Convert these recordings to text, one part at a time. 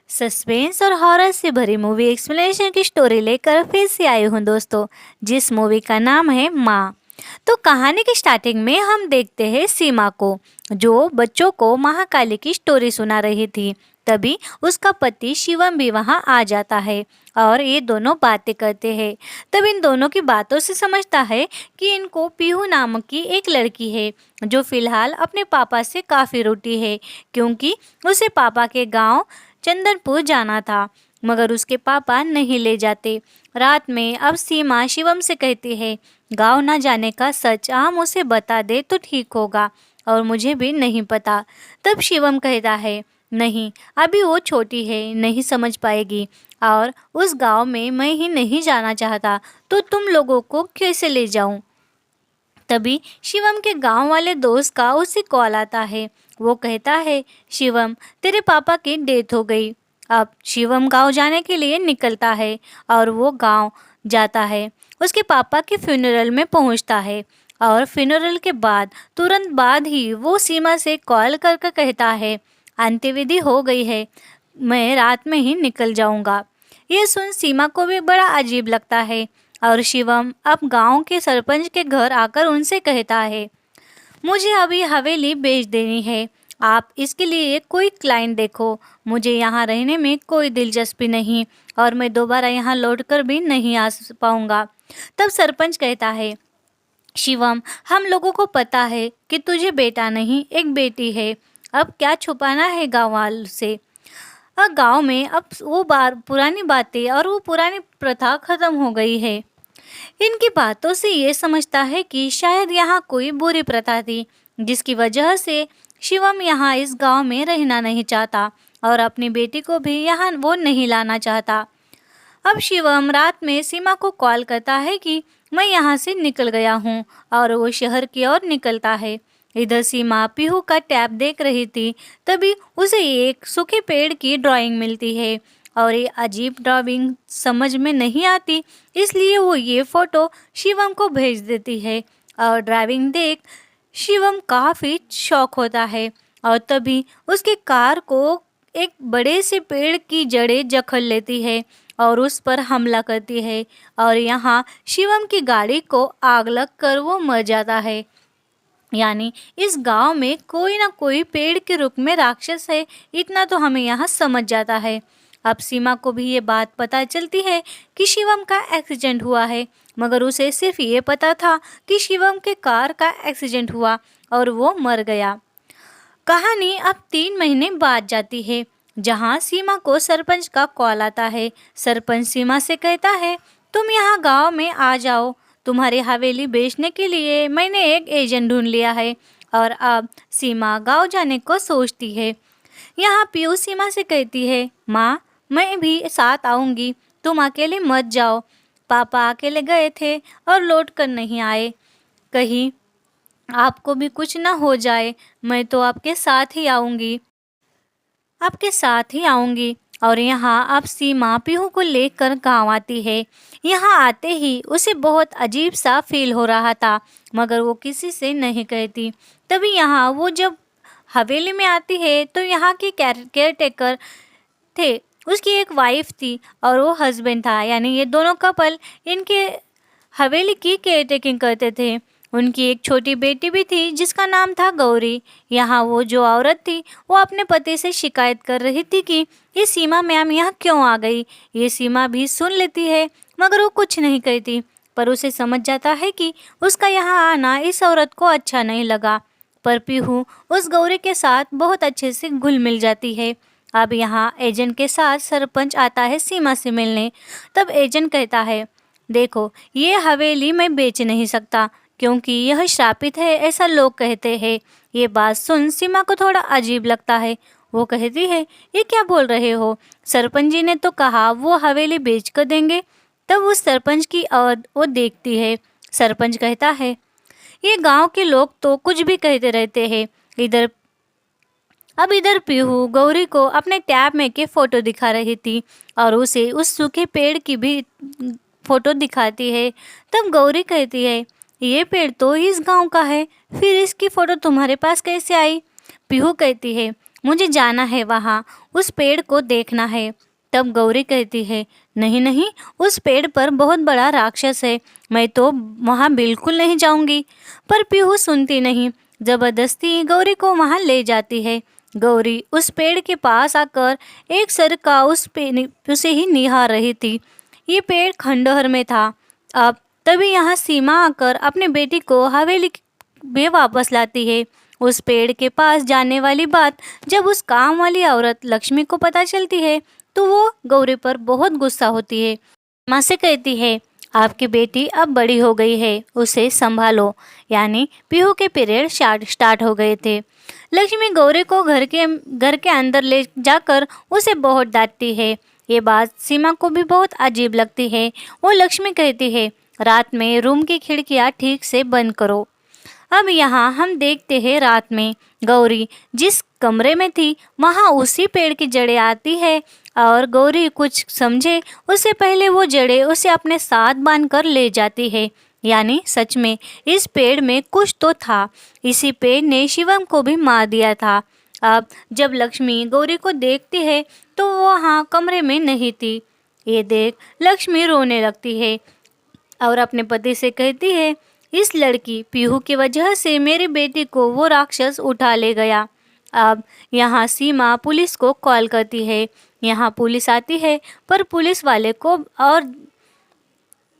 Suspense और horror से भरी मूवी एक्सप्लेनेशन की स्टोरी लेकर फिर से आई हूँ दोस्तों, जिस मूवी का नाम है माँ। तो कहानी की स्टार्टिंग में हम देखते हैं सीमा को, जो बच्चों को महाकाली की स्टोरी सुना रही थी। तभी उसका पति शिवम भी वहाँ आ जाता है और ये दोनों बातें करते हैं। तब इन दोनों की बातों से समझता है कि इनको पीहू नामक की एक लड़की है, जो फिलहाल अपने पापा से काफ़ी रूठी है, क्योंकि उसे पापा के गांव चंदनपुर जाना था, मगर उसके पापा नहीं ले जाते। रात में अब सीमा शिवम से कहती है, गांव ना जाने का सच हम उसे बता दे तो ठीक होगा, और मुझे भी नहीं पता। तब शिवम कहता है, नहीं, अभी वो छोटी है, नहीं समझ पाएगी, और उस गांव में मैं ही नहीं जाना चाहता, तो तुम लोगों को कैसे ले जाऊं। तभी शिवम के गांव वाले दोस्त का उसे कॉल आता है। वो कहता है, शिवम, तेरे पापा की डेथ हो गई। अब शिवम गांव जाने के लिए निकलता है और वो गांव जाता है। उसके पापा के फ्यूनरल में पहुंचता है और फ्यूनरल के बाद तुरंत बाद ही वो सीमा से कॉल करके कहता है, अंत्यविधि हो गई है, मैं रात में ही निकल जाऊंगा। ये सुन सीमा को भी बड़ा अजीब लगता है और शिवम अब गांव के सरपंच के घर आकर उनसे कहता है, मुझे अभी हवेली बेच देनी है, आप इसके लिए कोई क्लाइंट देखो। मुझे यहाँ रहने में कोई दिलचस्पी नहीं और मैं दोबारा यहाँ लौटकर भी नहीं आ पाऊँगा। तब सरपंच कहता है, शिवम, हम लोगों को पता है कि तुझे बेटा नहीं एक बेटी है, अब क्या छुपाना है गाँव वालों से। और गांव में अब वो पुरानी बातें और वो पुरानी प्रथा खत्म हो गई है। इनकी बातों से ये समझता है कि शायद यहाँ कोई बुरी प्रथा थी, जिसकी वजह से शिवम यहाँ इस गांव में रहना नहीं चाहता और अपनी बेटी को भी यहाँ वो नहीं लाना चाहता। अब शिवम रात में सीमा को कॉल करता है कि मैं यहाँ से निकल गया हूँ, और वो शहर की ओर निकलता है। इधर सीमा पीहू का टैब देख रही थी, तभी उसे एक सूखे पेड़ की ड्राइंग मिलती है और ये अजीब ड्राइंग समझ में नहीं आती, इसलिए वो ये फोटो शिवम को भेज देती है। और ड्राइविंग देख शिवम काफ़ी शौक होता है और तभी उसके कार को एक बड़े से पेड़ की जड़ें जकड़ लेती है और उस पर हमला करती है, और यहाँ शिवम की गाड़ी को आग लग कर वो मर जाता है। यानी इस गांव में कोई ना कोई पेड़ के रूप में राक्षस है, इतना तो हमें यहाँ समझ जाता है। अब सीमा को भी ये बात पता चलती है कि शिवम का एक्सीडेंट हुआ है, मगर उसे सिर्फ ये पता था कि शिवम के कार का एक्सीडेंट हुआ और वो मर गया। कहानी अब 3 महीने बाद जाती है, जहाँ सीमा को सरपंच का कॉल आता है। सरपंच सीमा से कहता है, तुम यहाँ गांव में आ जाओ, तुम्हारी हवेली बेचने के लिए मैंने एक एजेंट ढूंढ लिया है। और अब सीमा गांव जाने को सोचती है। यहाँ पीयू सीमा से कहती है, माँ, मैं भी साथ आऊँगी, तुम अकेले मत जाओ, पापा अकेले गए थे और लौट कर नहीं आए, कहीं आपको भी कुछ ना हो जाए, मैं तो आपके साथ ही आऊँगी, आपके साथ ही आऊँगी। और यहाँ अब सीमा पीहू को लेकर गाँव आती है। यहाँ आते ही उसे बहुत अजीब सा फील हो रहा था, मगर वो किसी से नहीं कहती। तभी यहाँ वो जब हवेली में आती है तो यहाँ के केयर टेकर थे, उसकी एक वाइफ थी और वो हस्बैंड था, यानी ये दोनों कपल इनके हवेली की केयर टेकिंग करते थे। उनकी एक छोटी बेटी भी थी जिसका नाम था गौरी। यहाँ वो जो औरत थी वो अपने पति से शिकायत कर रही थी कि ये सीमा मैम यहाँ क्यों आ गई। ये सीमा भी सुन लेती है, मगर वो कुछ नहीं कहती, पर उसे समझ जाता है कि उसका यहाँ आना इस औरत को अच्छा नहीं लगा। पर पीहू उस गौरी के साथ बहुत अच्छे से घुल मिल जाती है। अब यहाँ एजेंट के साथ सरपंच आता है सीमा से मिलने। तब एजेंट कहता है, देखो, ये हवेली मैं बेच नहीं सकता क्योंकि यह श्रापित है, ऐसा लोग कहते हैं। ये बात सुन सीमा को थोड़ा अजीब लगता है। वो कहती है, ये क्या बोल रहे हो, सरपंच जी ने तो कहा वो हवेली बेच कर देंगे। तब उस सरपंच की ओर वो देखती है। सरपंच कहता है, ये गांव के लोग तो कुछ भी कहते रहते हैं। इधर पीहू गौरी को अपने टैब में के फोटो दिखा रही थी और उसे उस सूखे पेड़ की भी फोटो दिखाती है। तब गौरी कहती है, ये पेड़ तो इस गांव का है, फिर इसकी फोटो तुम्हारे पास कैसे आई। पीहू कहती है, मुझे जाना है वहाँ, उस पेड़ को देखना है। तब गौरी कहती है, नहीं नहीं, उस पेड़ पर बहुत बड़ा राक्षस है, मैं तो वहाँ बिल्कुल नहीं जाऊंगी। पर पीहू सुनती नहीं, जबरदस्ती गौरी को वहाँ ले जाती है। गौरी उस पेड़ के पास आकर एक सरका उसे ही निहार रही थी। ये पेड़ खंडहर में था। अब तभी यहाँ सीमा आकर अपने बेटी को हवेली में वापस लाती है। उस पेड़ के पास जाने वाली बात जब उस काम वाली औरत लक्ष्मी को पता चलती है तो वो गौरी पर बहुत गुस्सा होती है। माँ से कहती है, आपकी बेटी अब बड़ी हो गई है, उसे संभालो। यानी पीहू के पीरियड स्टार्ट हो गए थे। लक्ष्मी गौरी को घर के अंदर ले जाकर उसे बहुत डांटती है। ये बात सीमा को भी बहुत अजीब लगती है। वो लक्ष्मी कहती है, रात में रूम की खिड़कियाँ ठीक से बंद करो। अब यहाँ हम देखते हैं रात में गौरी जिस कमरे में थी वहाँ उसी पेड़ की जड़ें आती है और गौरी कुछ समझे उससे पहले वो जड़ें उसे अपने साथ बांधकर ले जाती है। यानी सच में इस पेड़ में कुछ तो था। इसी पेड़ ने शिवम को भी मार दिया था। अब जब लक्ष्मी गौरी को देखती है तो वो वहाँ कमरे में नहीं थी। ये देख लक्ष्मी रोने लगती है और अपने पति से कहती है, इस लड़की पीहू की वजह से मेरी बेटी को वो राक्षस उठा ले गया। अब यहाँ सीमा पुलिस को कॉल करती है। यहाँ पुलिस आती है पर पुलिस वाले को और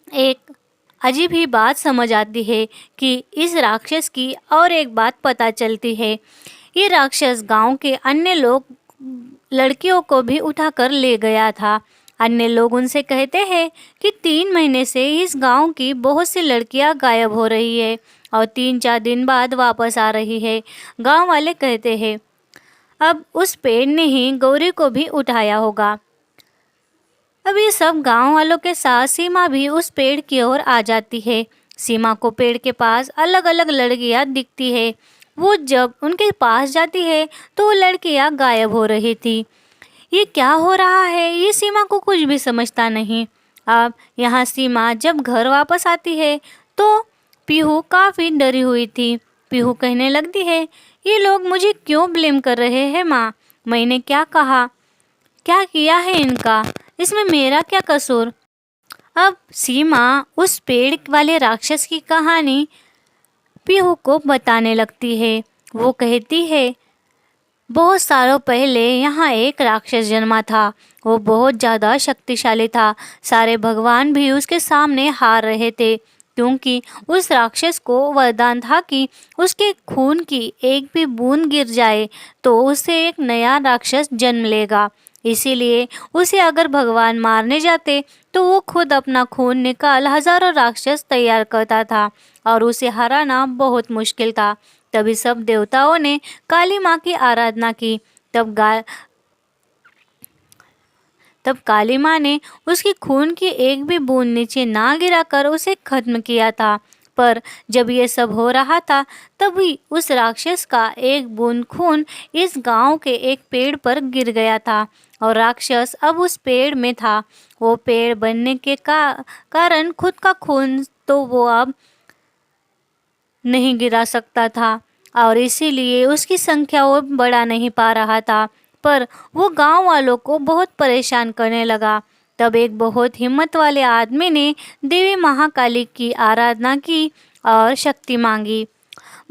एक अजीब ही बात समझ आती है कि इस राक्षस की और एक बात पता चलती है। ये राक्षस गांव के अन्य लड़कियों को भी उठाकर ले गया था। अन्य लोग उनसे कहते हैं कि 3 महीने से इस गांव की बहुत सी लड़कियां गायब हो रही है और 3-4 दिन बाद वापस आ रही है। गांव वाले कहते हैं अब उस पेड़ ने ही गौरी को भी उठाया होगा। अब ये सब गांव वालों के साथ सीमा भी उस पेड़ की ओर आ जाती है। सीमा को पेड़ के पास अलग अलग लड़कियां दिखती है। वो जब उनके पास जाती है तो वो लड़कियां गायब हो रही थी। ये क्या हो रहा है, ये सीमा को कुछ भी समझता नहीं। अब यहाँ सीमा जब घर वापस आती है तो पीहू काफ़ी डरी हुई थी। पीहू कहने लगती है, ये लोग मुझे क्यों ब्लेम कर रहे हैं माँ, मैंने क्या कहा, क्या किया है इनका, इसमें मेरा क्या कसूर। अब सीमा उस पेड़ वाले राक्षस की कहानी पीहू को बताने लगती है। वो कहती है, बहुत सालों पहले यहाँ एक राक्षस जन्मा था। वो बहुत ज़्यादा शक्तिशाली था। सारे भगवान भी उसके सामने हार रहे थे क्योंकि उस राक्षस को वरदान था कि उसके खून की एक भी बूंद गिर जाए तो उसे एक नया राक्षस जन्म लेगा। इसीलिए उसे अगर भगवान मारने जाते तो वो खुद अपना खून निकाल हजारों राक्षस तैयार करता था और उसे हराना बहुत मुश्किल था। तभी सब देवताओं ने काली माँ की आराधना की। तब काली माँ ने उसकी खून की एक भी बूंद नीचे ना गिराकर उसे खत्म किया था। पर जब ये सब हो रहा था तभी उस राक्षस का एक बूंद खून इस गांव के एक पेड़ पर गिर गया था और राक्षस अब उस पेड़ में था। वो पेड़ बनने के कारण खुद का खून तो वो अब नहीं गिरा सकता था और इसीलिए उसकी संख्या वो बढ़ा नहीं पा रहा था। पर वो गांव वालों को बहुत परेशान करने लगा। तब एक बहुत हिम्मत वाले आदमी ने देवी महाकाली की आराधना की और शक्ति मांगी।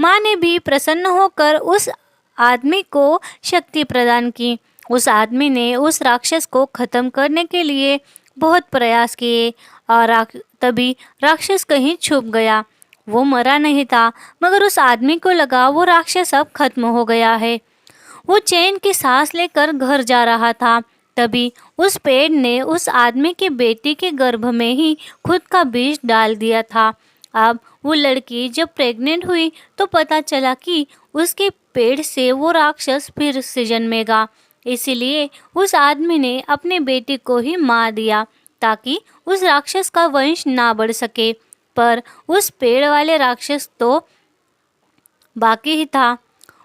माँ ने भी प्रसन्न होकर उस आदमी को शक्ति प्रदान की। उस आदमी ने उस राक्षस को खत्म करने के लिए बहुत प्रयास किए और तभी राक्षस कहीं छुप गया। वो मरा नहीं था मगर उस आदमी को लगा वो राक्षस अब खत्म हो गया है। वो चैन की सांस लेकर घर जा रहा था। तभी उस पेड़ ने उस आदमी की बेटी के गर्भ में ही खुद का बीज डाल दिया था। अब वो लड़की जब प्रेग्नेंट हुई तो पता चला कि उसके पेड़ से वो राक्षस फिर से जन्मेगा। इसीलिए उस आदमी ने अपने बेटी को ही मार दिया ताकि उस राक्षस का वंश ना बढ़ सके। पर उस पेड़ वाले राक्षस तो बाकी ही था।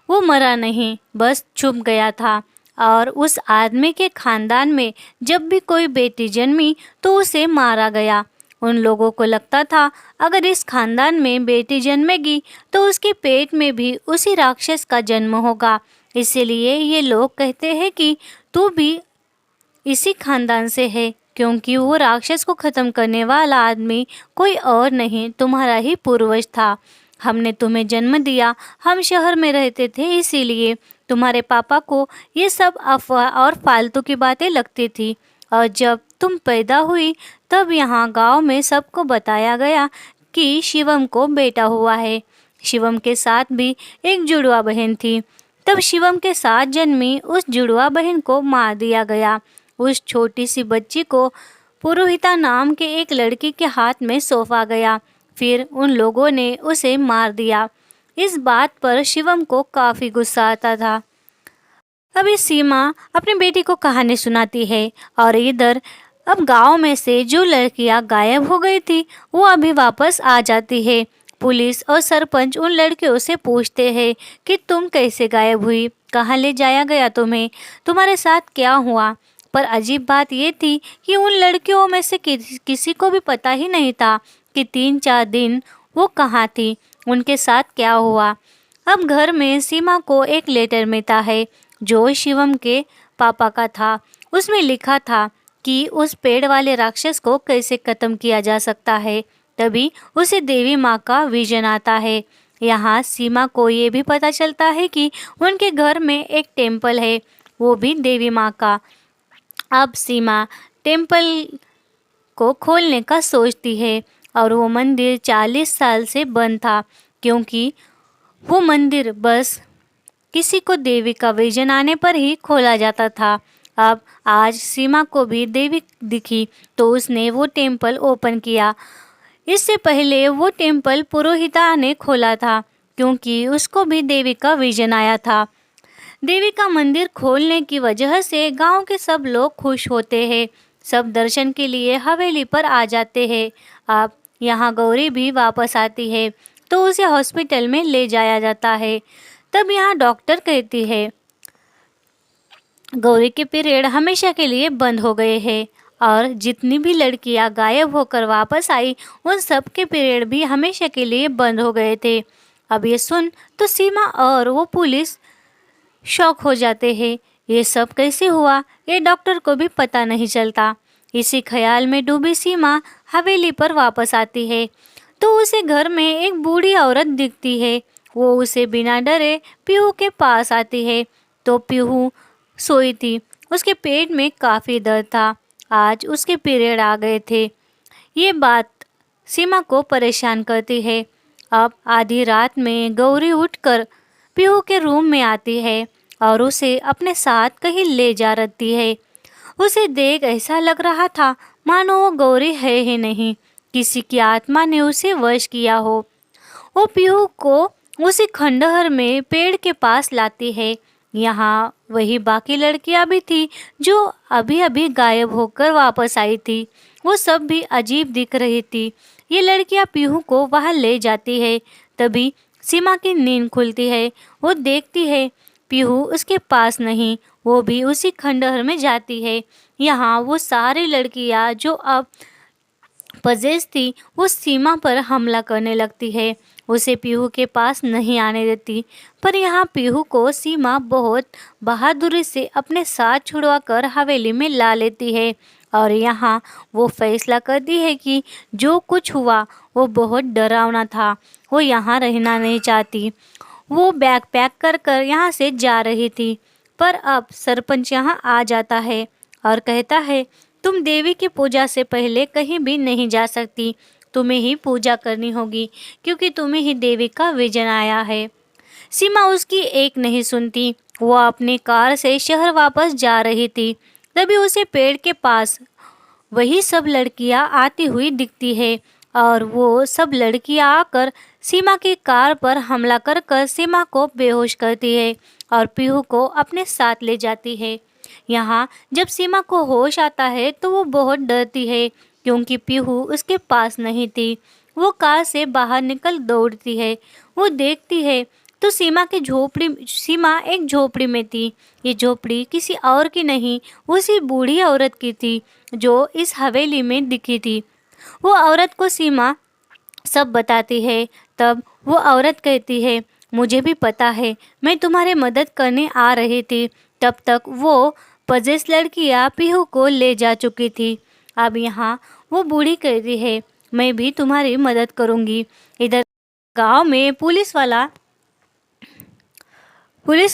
वो मरा नहीं, बस छुप गया था और उस आदमी के खानदान में जब भी कोई बेटी जन्मी तो उसे मारा गया। उन लोगों को लगता था अगर इस खानदान में बेटी जन्मेगी तो उसके पेट में भी उसी राक्षस का जन्म होगा। इसीलिए ये लोग कहते हैं कि तू भी इसी खानदान से है, क्योंकि वो राक्षस को खत्म करने वाला आदमी कोई और नहीं, तुम्हारा ही पूर्वज था। हमने तुम्हें जन्म दिया, हम शहर में रहते थे, इसीलिए तुम्हारे पापा को ये सब अफवाह और फालतू की बातें लगती थी। और जब तुम पैदा हुई तब यहाँ गांव में सबको बताया गया कि शिवम को बेटा हुआ है। शिवम के साथ भी एक जुड़वा बहन थी। तब शिवम के साथ जन्मी उस जुड़वा बहन को मार दिया गया। उस छोटी सी बच्ची को पुरोहिता नाम के एक लड़की के हाथ में सौंपा गया। फिर उन लोगों ने उसे मार दिया। इस बात पर शिवम को काफ़ी गुस्सा आता था। अभी सीमा अपनी बेटी को कहानी सुनाती है और इधर अब गांव में से जो लड़कियां गायब हो गई थी वो अभी वापस आ जाती है। पुलिस और सरपंच उन लड़कियों से पूछते हैं कि तुम कैसे गायब हुई, कहाँ ले जाया गया तुम्हें, तुम्हारे साथ क्या हुआ। पर अजीब बात ये थी कि उन लड़कियों में से किसी को भी पता ही नहीं था कि 3-4 दिन वो कहाँ थी, उनके साथ क्या हुआ। अब घर में सीमा को एक लेटर मिलता है जो शिवम के पापा का था। उसमें लिखा था कि उस पेड़ वाले राक्षस को कैसे खत्म किया जा सकता है। तभी उसे देवी माँ का विजन आता है। यहाँ सीमा को ये भी पता चलता है कि उनके घर में एक टेम्पल है, वो भी देवी माँ का। अब सीमा टेम्पल को खोलने का सोचती है और वो मंदिर 40 साल से बंद था, क्योंकि वो मंदिर बस किसी को देवी का विजन आने पर ही खोला जाता था। अब आज सीमा को भी देवी दिखी तो उसने वो टेम्पल ओपन किया। इससे पहले वो टेम्पल पुरोहिता ने खोला था, क्योंकि उसको भी देवी का विजन आया था। देवी का मंदिर खोलने की वजह से गांव के सब लोग खुश होते हैं। सब दर्शन के लिए हवेली पर आ जाते हैं। अब यहाँ गौरी भी वापस आती है तो उसे हॉस्पिटल में ले जाया जाता है। तब यहाँ डॉक्टर कहती है गौरी के पीरियड हमेशा के लिए बंद हो गए हैं और जितनी भी लड़कियां गायब होकर वापस आई उन सब के पीरियड भी हमेशा के लिए बंद हो गए थे। अब ये सुन तो सीमा और वो पुलिस शॉक हो जाते हैं। ये सब कैसे हुआ ये डॉक्टर को भी पता नहीं चलता। इसी ख्याल में डूबी सीमा हवेली पर वापस आती है तो उसे घर में एक बूढ़ी औरत दिखती है। वो उसे बिना डरे पीहू के पास आती है तो पीहू सोई थी। उसके पेट में काफ़ी दर्द था। आज उसके पीरियड आ गए थे। ये बात सीमा को परेशान करती है। अब आधी रात में गौरी उठकर पीहू के रूम में आती है और उसे अपने साथ कहीं ले जा रही है। उसे देख ऐसा लग रहा था मानो वो गौरी है ही नहीं, किसी की आत्मा ने उसे वश किया हो। वो पीहू को उसी खंडहर में पेड़ के पास लाती है। यहाँ वही बाकी लड़कियां भी थी जो अभी अभी गायब होकर वापस आई थी। वो सब भी अजीब दिख रही थी। ये लड़कियां पीहू को वहाँ ले जाती है। तभी सीमा की नींद खुलती है। वो देखती है पीहू उसके पास नहीं। वो भी उसी खंडहर में जाती है। यहाँ वो सारी लड़कियां जो अब पजेस थी वो सीमा पर हमला करने लगती है। उसे पीहू के पास नहीं आने देती। पर यहाँ पीहू को सीमा बहुत बहादुरी से अपने साथ छुड़वाकर हवेली में ला लेती है और यहाँ वो फैसला करती है कि जो कुछ हुआ वो बहुत डरावना था। वो यहाँ रहना नहीं चाहती। वो बैग पैक कर कर यहाँ से जा रही थी। पर अब सरपंच यहाँ आ जाता है और कहता है तुम देवी की पूजा से पहले कहीं भी नहीं जा सकती। तुम्हें ही पूजा करनी होगी क्योंकि तुम्हें ही देवी का विजन आया है। सीमा उसकी एक नहीं सुनती। वो अपनी कार से शहर वापस जा रही थी। तभी उसे पेड़ के पास वही सब लड़कियां आती हुई दिखती है और वो सब लड़कियां आकर सीमा की कार पर हमला कर कर सीमा को बेहोश करती है और पीहू को अपने साथ ले जाती है। यहाँ जब सीमा को होश आता है तो वो बहुत डरती है क्योंकि पीहू उसके पास नहीं थी। वो कार से बाहर निकल दौड़ती है। वो देखती है तो सीमा एक झोपड़ी में थी। ये झोपड़ी किसी और की नहीं उसी बूढ़ी औरत की थी जो इस हवेली में दिखी थी। वो औरत को सीमा सब बताती है। तब वो औरत कहती है मुझे भी पता है, मैं तुम्हारी मदद करने आ रही थी। तब तक वो पजेस लड़कियां पीहू को ले जा चुकी थी। अब यहाँ वो बूढ़ी कहती है, मैं भी तुम्हारी मदद करूँगी। इधर गांव में पुलिस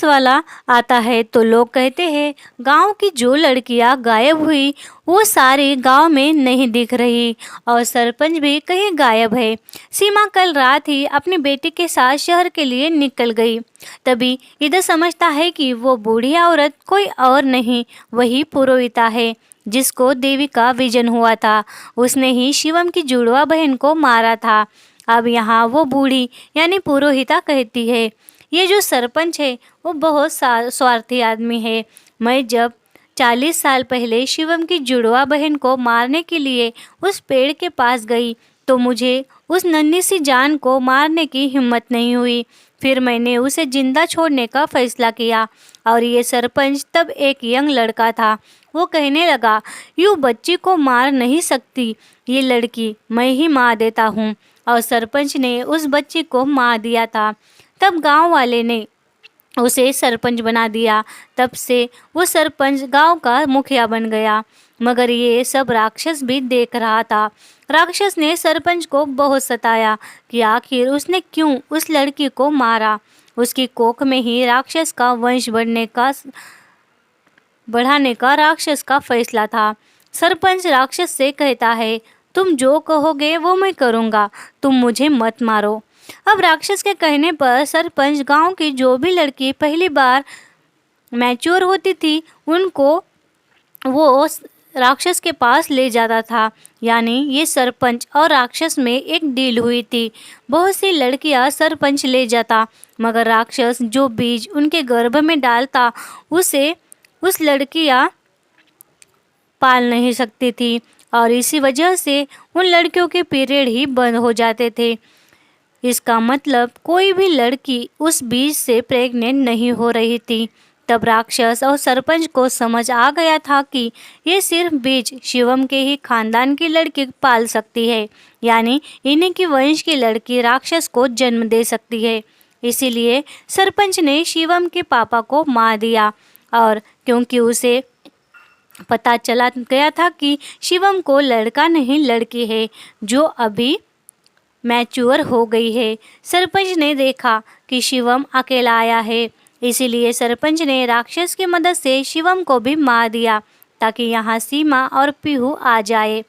वाला आता है तो लोग कहते हैं, गांव की जो लड़कियां गायब हुई वो सारी गांव में नहीं दिख रही और सरपंच भी कहीं गायब है। सीमा कल रात ही अपनी बेटी के साथ शहर के लिए निकल गई। तभी इधर समझता है कि वो बूढ़ी औरत कोई और नहीं, वही पुरोहिता है जिसको देवी का विजन हुआ था। उसने ही शिवम की जुड़वा बहन को मारा था। अब यहाँ वो बूढ़ी यानी पुरोहिता कहती है, ये जो सरपंच है वो बहुत स्वार्थी आदमी है। मैं जब 40 साल पहले शिवम की जुड़वा बहन को मारने के लिए उस पेड़ के पास गई तो मुझे उस नन्ही सी जान को मारने की हिम्मत नहीं हुई। फिर मैंने उसे जिंदा छोड़ने का फैसला किया और ये सरपंच तब एक यंग लड़का था। वो कहने लगा, यूँ बच्ची को मार नहीं सकती, ये लड़की मैं ही मार देता हूँ। और सरपंच ने उस बच्ची को मार दिया था। तब गांव वाले ने उसे सरपंच बना दिया। तब से वो सरपंच गांव का मुखिया बन गया। मगर ये सब राक्षस भी देख रहा था। राक्षस ने सरपंच को बहुत सताया कि आखिर उसने क्यों उस लड़की को मारा। उसकी कोख में ही राक्षस का वंश बढ़ाने का राक्षस का फैसला था। सरपंच राक्षस से कहता है, तुम जो कहोगे वो मैं करूँगा, तुम मुझे मत मारो। अब राक्षस के कहने पर सरपंच गांव की जो भी लड़की पहली बार मैच्योर होती थी उनको वो राक्षस के पास ले जाता था। यानी ये सरपंच और राक्षस में एक डील हुई थी। बहुत सी लड़कियां सरपंच ले जाता, मगर राक्षस जो बीज उनके गर्भ में डालता उसे उस लड़कियां पाल नहीं सकती थी और इसी वजह से उन लड़कियों के पीरियड ही बंद हो जाते थे। इसका मतलब कोई भी लड़की उस बीज से प्रेग्नेंट नहीं हो रही थी। तब राक्षस और सरपंच को समझ आ गया था कि ये सिर्फ बीज शिवम के ही खानदान की लड़की पाल सकती है, यानी इन्हीं की वंश की लड़की राक्षस को जन्म दे सकती है। इसीलिए सरपंच ने शिवम के पापा को मार दिया। और क्योंकि उसे पता चला गया था कि शिवम को लड़का नहीं लड़की है जो अभी मैच्योर हो गई है। सरपंच ने देखा कि शिवम अकेला आया है, इसीलिए सरपंच ने राक्षस की मदद से शिवम को भी मार दिया ताकि यहाँ सीमा और पीहू आ जाए।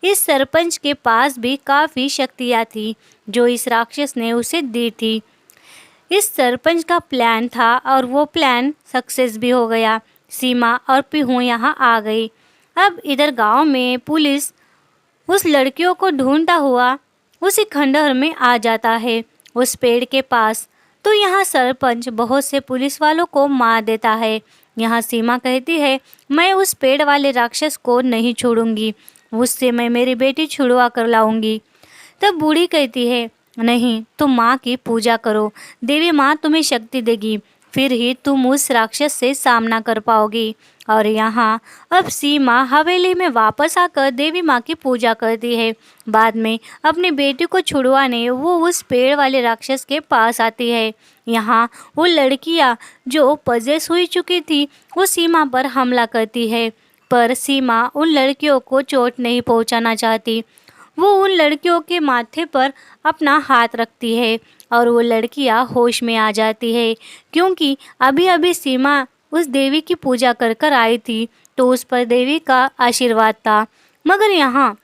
इस सरपंच के पास भी काफ़ी शक्तियाँ थी जो इस राक्षस ने उसे दी थी। इस सरपंच का प्लान था और वो प्लान सक्सेस भी हो गया। सीमा और पीहू यहाँ आ गई। अब इधर गांव में पुलिस उस लड़कियों को ढूंढता हुआ उसी खंडहर में आ जाता है, उस पेड़ के पास। तो यहाँ सरपंच बहुत से पुलिस वालों को मार देता है। यहाँ सीमा कहती है, मैं उस पेड़ वाले राक्षस को नहीं छोड़ूंगी, उससे मैं मेरी बेटी छुड़वा कर लाऊंगी। तब बूढ़ी कहती है, नहीं, तुम माँ की पूजा करो, देवी माँ तुम्हें शक्ति देगी, फिर ही तुम उस राक्षस से सामना कर पाओगी। और यहाँ अब सीमा हवेली में वापस आकर देवी माँ की पूजा करती है। बाद में अपनी बेटी को छुड़वाने वो उस पेड़ वाले राक्षस के पास आती है। यहाँ वो लड़कियाँ जो पजेस हुई चुकी थी वो सीमा पर हमला करती है, पर सीमा उन लड़कियों को चोट नहीं पहुँचाना चाहती। वो उन लड़कियों के माथे पर अपना हाथ रखती है और वो लड़कियां होश में आ जाती है, क्योंकि अभी अभी सीमा उस देवी की पूजा कर कर आई थी तो उस पर देवी का आशीर्वाद था। मगर यहाँ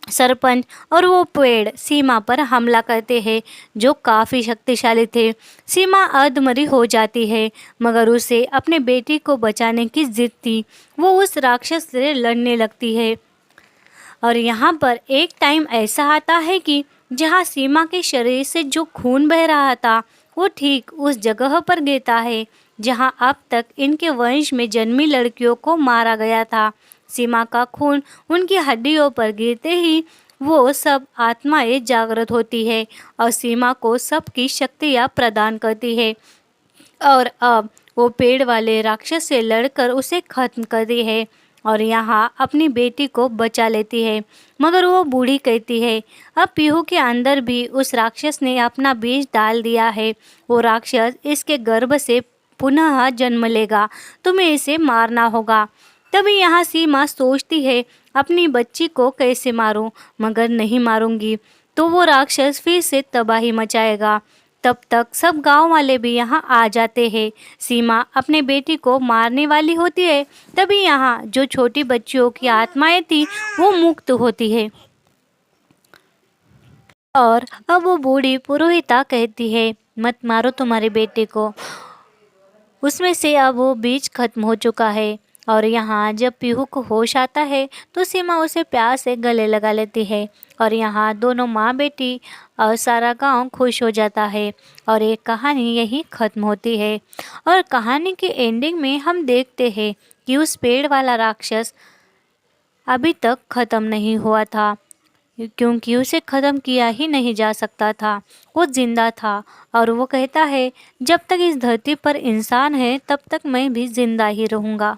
सरपंच और वो पेड़ सीमा पर हमला करते हैं जो काफ़ी शक्तिशाली थे। सीमा अधमरी हो जाती है, मगर उसे अपने बेटी को बचाने की जिद थी। वो उस राक्षस से लड़ने लगती है। और यहाँ पर एक टाइम ऐसा आता है कि जहाँ सीमा के शरीर से जो खून बह रहा था वो ठीक उस जगह पर गिरता है जहाँ अब तक इनके वंश में जन्मी लड़कियों को मारा गया था। सीमा का खून उनकी हड्डियों पर गिरते ही वो सब आत्माएं जागृत होती है और सीमा को सबकी शक्तियाँ प्रदान करती है और अब वो पेड़ वाले राक्षस से लड़कर उसे खत्म करती है। और यहाँ अपनी बेटी को बचा लेती है। मगर वो बूढ़ी कहती है, अब पीहू के अंदर भी उस राक्षस ने अपना बीज डाल दिया है। वो राक्षस इसके गर्भ से पुनः जन्म लेगा, तुम्हें इसे मारना होगा। तभी यहाँ सीमा सोचती है, अपनी बच्ची को कैसे मारूं, मगर नहीं मारूंगी तो वो राक्षस फिर से तबाही मचाएगा। तब तक सब गांव वाले भी यहाँ आ जाते हैं। सीमा अपने बेटी को मारने वाली होती है, तभी यहाँ जो छोटी बच्चियों की आत्माएं थी वो मुक्त होती है। और अब वो बूढ़ी पुरोहिता कहती है, मत मारो तुम्हारे बेटे को, उसमें से अब वो बीज खत्म हो चुका है। और यहाँ जब पीहू को होश आता है तो सीमा उसे प्यार से गले लगा लेती है। और यहाँ दोनों माँ बेटी और सारा गांव खुश हो जाता है। और एक कहानी यही खत्म होती है। और कहानी की एंडिंग में हम देखते हैं कि उस पेड़ वाला राक्षस अभी तक खत्म नहीं हुआ था, क्योंकि उसे ख़त्म किया ही नहीं जा सकता था। वो जिंदा था और वो कहता है, जब तक इस धरती पर इंसान है तब तक मैं भी जिंदा ही रहूँगा।